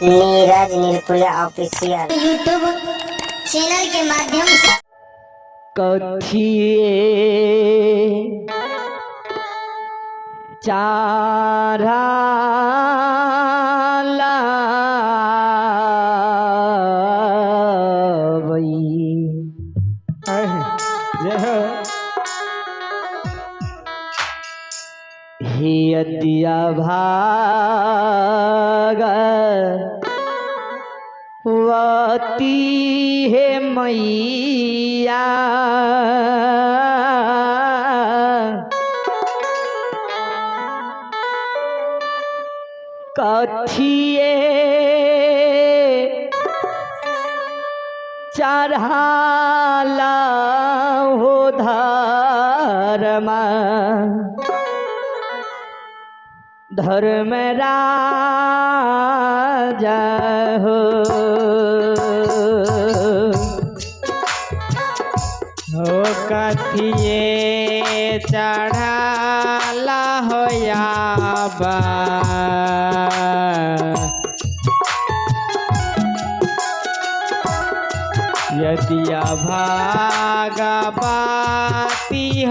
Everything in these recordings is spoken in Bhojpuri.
नीरज निर्कुला ऑफिशियल यूट्यूब चैनल के माध्यम से कथिए चारा हियतिया भाग वती है मैया कथिए चढ़ाला हो धर्मा धर्म राजा हो कथिए चढ़ाला होया बा यदिया भागवती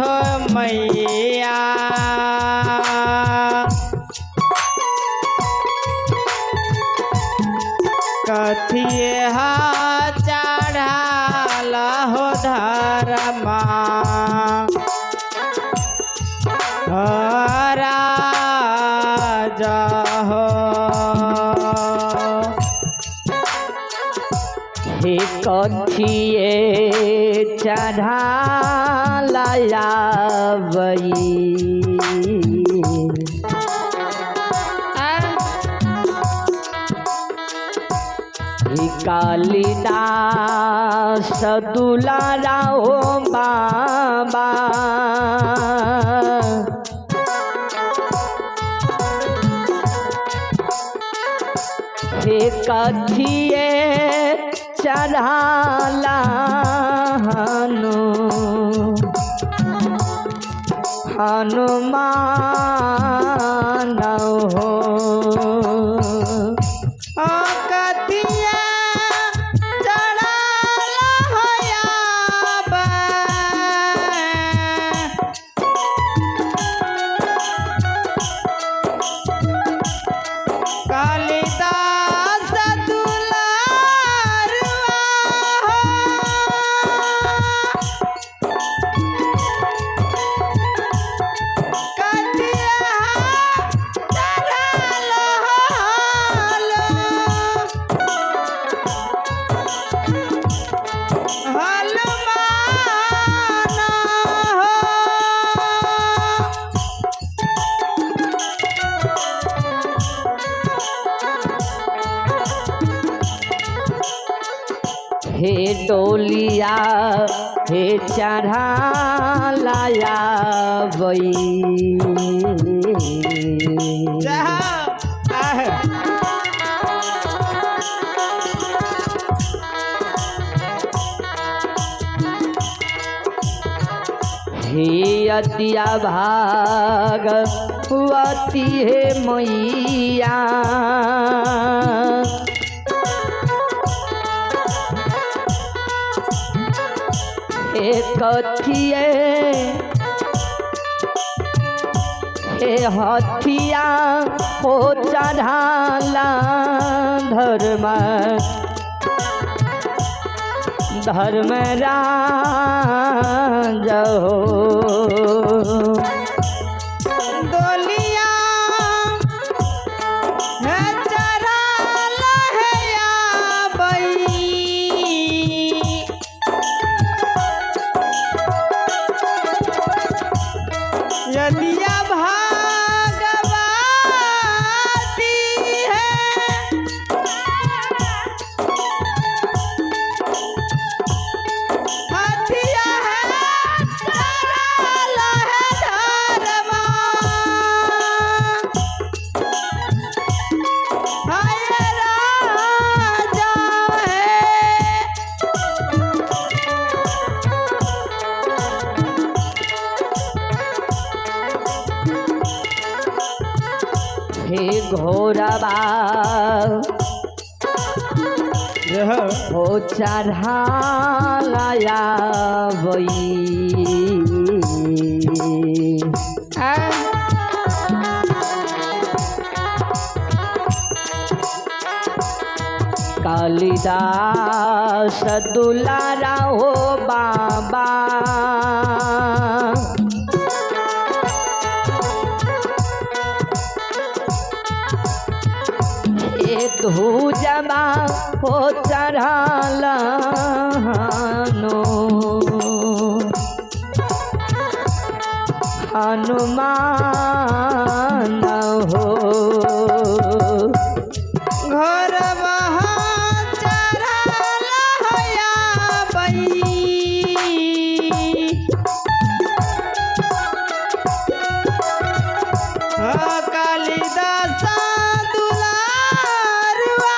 हो मैया कथिए हा चढ़ाल हो धर्मा राजा हो हे कथिए चढ़ाला बई कालिदास दुलारा हो बाबा हे कथिए चढ़ाला हनुमान हो हे डोलिया हे चढ़ाला बई हियतिया भागवती है मैया हे कथिए हे हथिया हो चढ़ाला धर्म राजा हो यदिया भागवती है हथिया है चढ़ाला है धर्मा हाय राजा है हे घोरबा यह हो चढ़ाया वही कालिदास दुलारा हो बाबा धू जबा हो चढ़ालो हनुमान हो घर वहाँ चढ़ाला हया बई कालिदास दुलारवा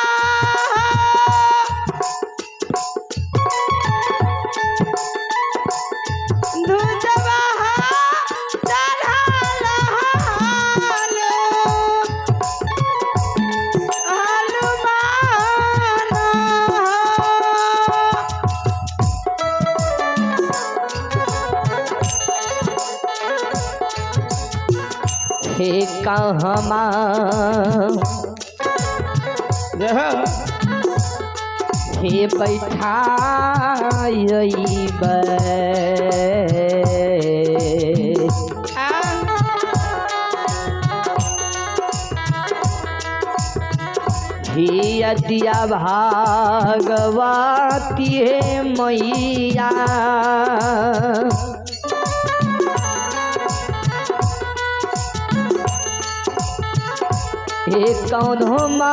धुजवा चढ़ाला हे कहमा हे बैठाइब हियतिया भागवती हे मैया हे कौनमा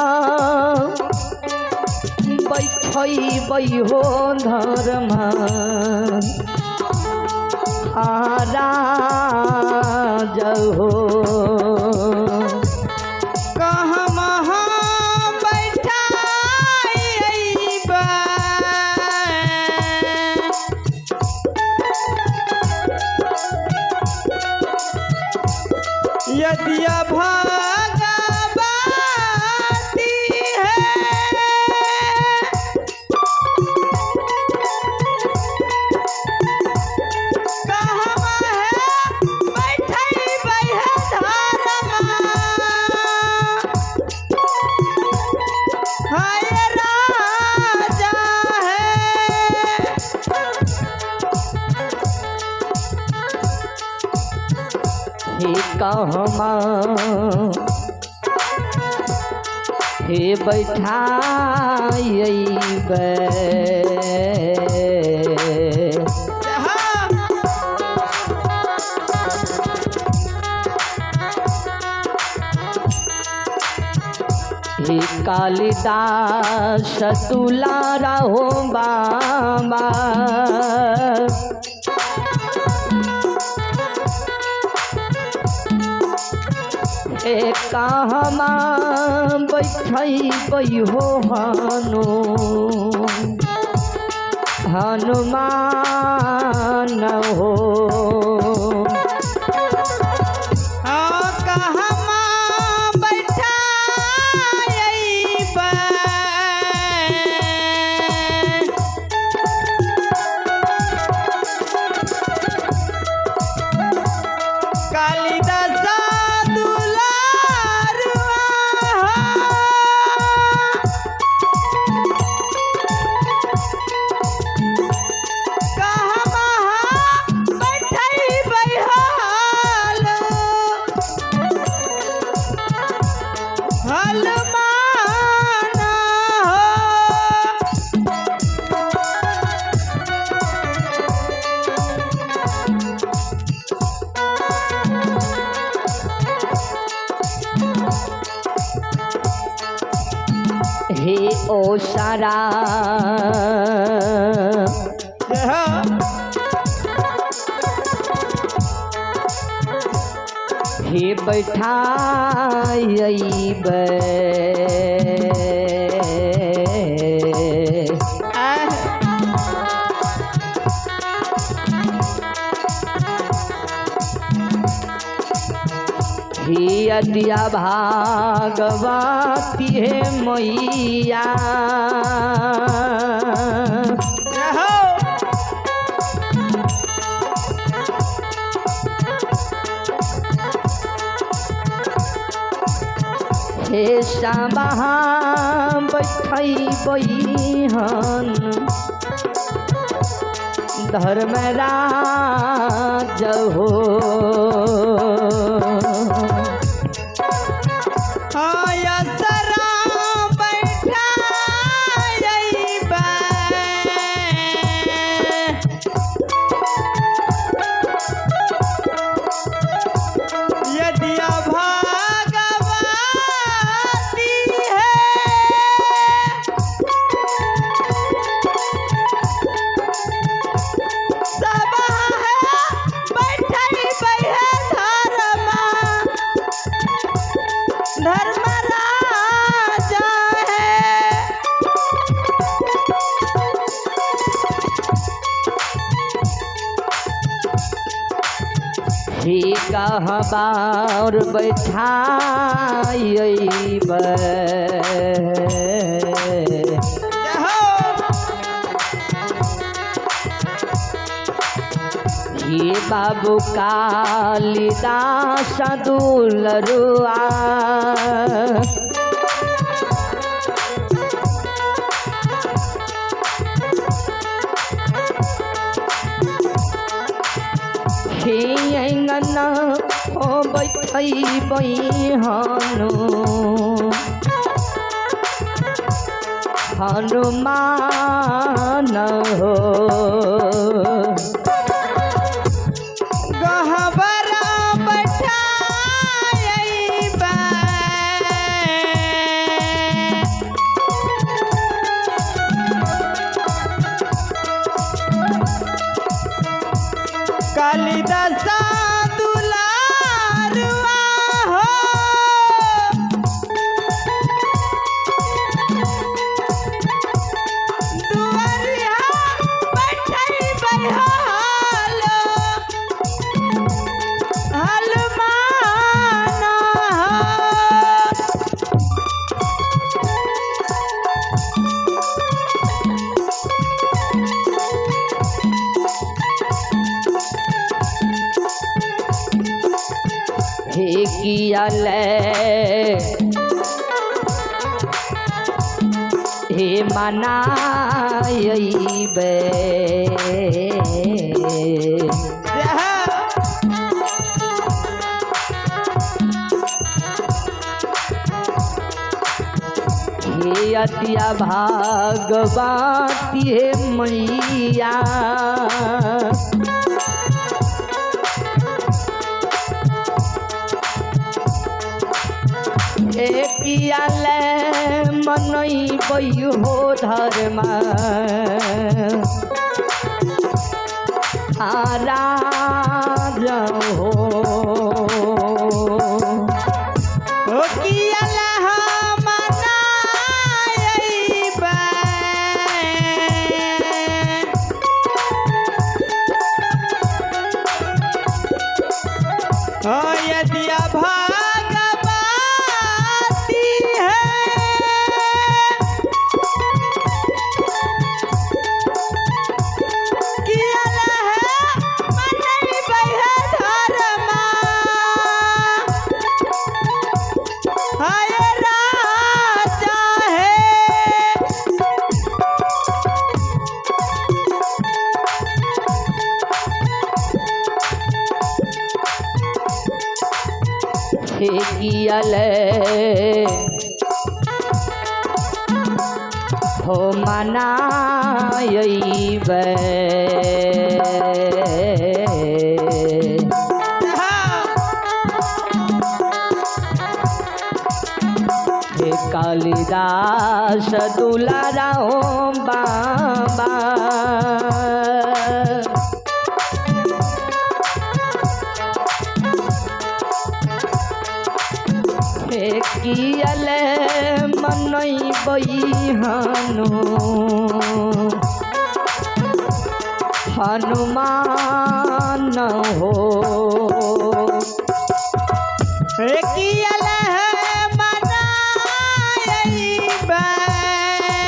बैठै हो धर्म राज हो यदि भागवती है कहवा है बैठई है धर्मा हाय राजा है हे कहमा हे बैठाइब हे कालिदास दुलारा हो बाबा कहमा बैठै हो हनुमान हो कहमा बैठाइब कालिदास हे ओ सारा हे बैठाइब हे अदिया भागवती है मैया हो हे श्यामा बैठई बहन धर्मराज हो यसरा बैठा अइबा यदि भगवती है सबा है बैठई बहे धर्मराजा है ही कहबार बैठाइब हे बाबू कालिदास दुलरुआ हे अंगना हो बैठई बहनु हनुमान हो गहबरा बैठाइबा कालिदास दुलारुआ हो दुआरिया बैठई बहालो हलमाना हे किया ले हे मनाइबे हे अतिया भागवती है मैया कियाले मनई हो धर्म राज हो कियाला मनाइबा यदि भगवती है कियाला है मनइबा धर्मा हाय राजा है हे कियाले हो मनाइबे हे कालिदास दुलारा हो बाबा कियाले मनई बहनु हनुमान हो कियल है मनाई बे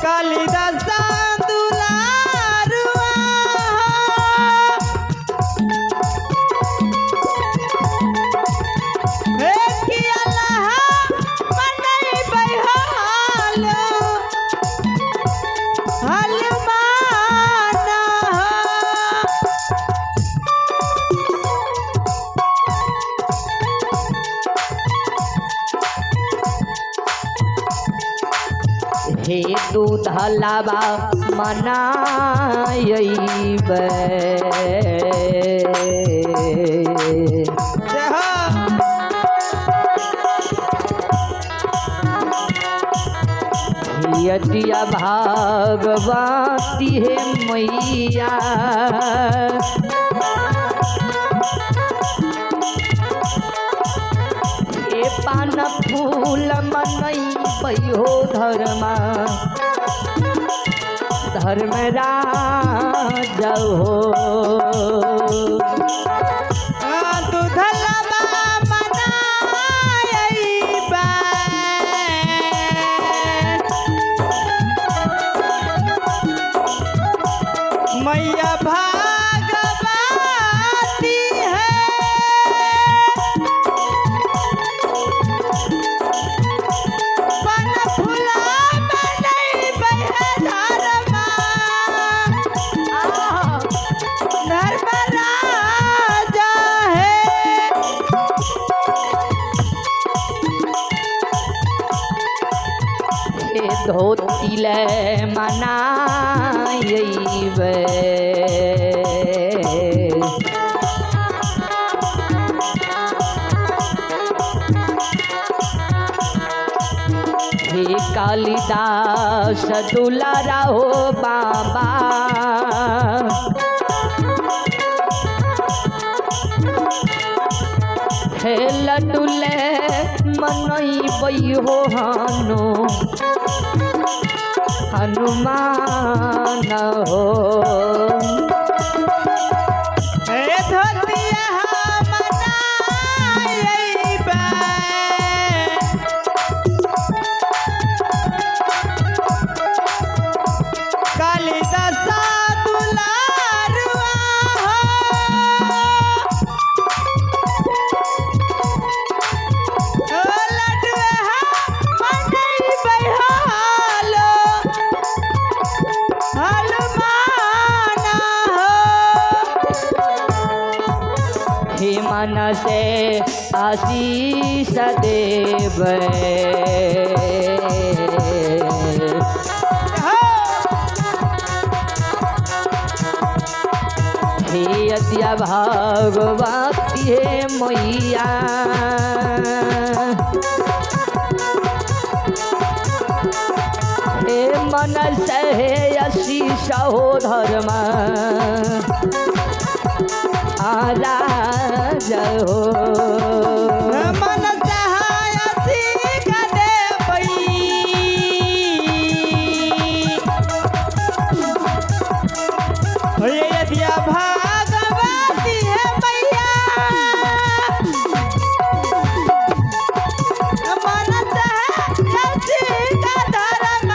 कालिदास दुलारुआ कियल है मनाई बहाल हलमाना हे दूध लाबा मनाइबे यदिया भागवती है मैया ए पान फूल मनैबै हो धर्म राज हो दूधलबा मनाई बे मैया भागवती है पन फूला मनई बहे धर्म राजा है ए धोती ले मनाइबे हे कालिदास दुलारा हो बाबा हे लडुले मनैबै हो हनुमान हो धोतिया मनाई बे कालिदास दुलारुआ लडुआ मनई बहाल हलमाना हे मन से आशीष देवे हे अद्या भागवती हे मैया हे मन से आशीष हो धर्म राज हो मन सहाय सीख देवई यदिया भागवती है मैया मन सहाय सीख धर्म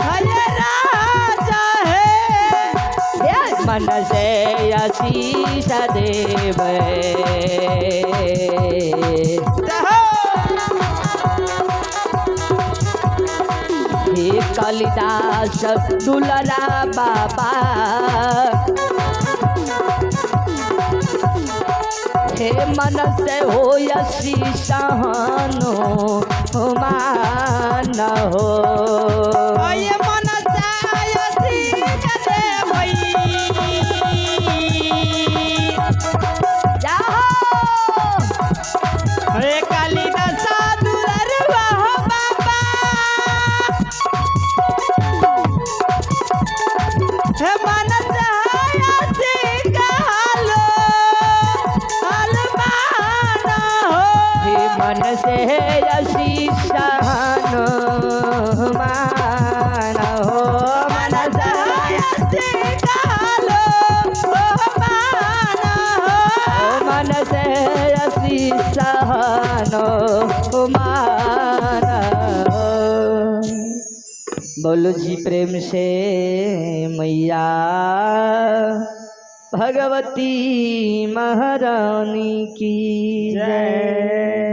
हरे राजा है मन से आशीष देवे हे कालिदास दुलारा बाबा हे मन से हो आशीष मान हो मन सहाय सीख देवई कालिदास दुलारुआ हो बाबा मन सहाय सीख हलमाना हो हे मन से आशीष मान हो मन से मन से असी सहनो मान। बोलो जी प्रेम से मैया भगवती महारानी की जय।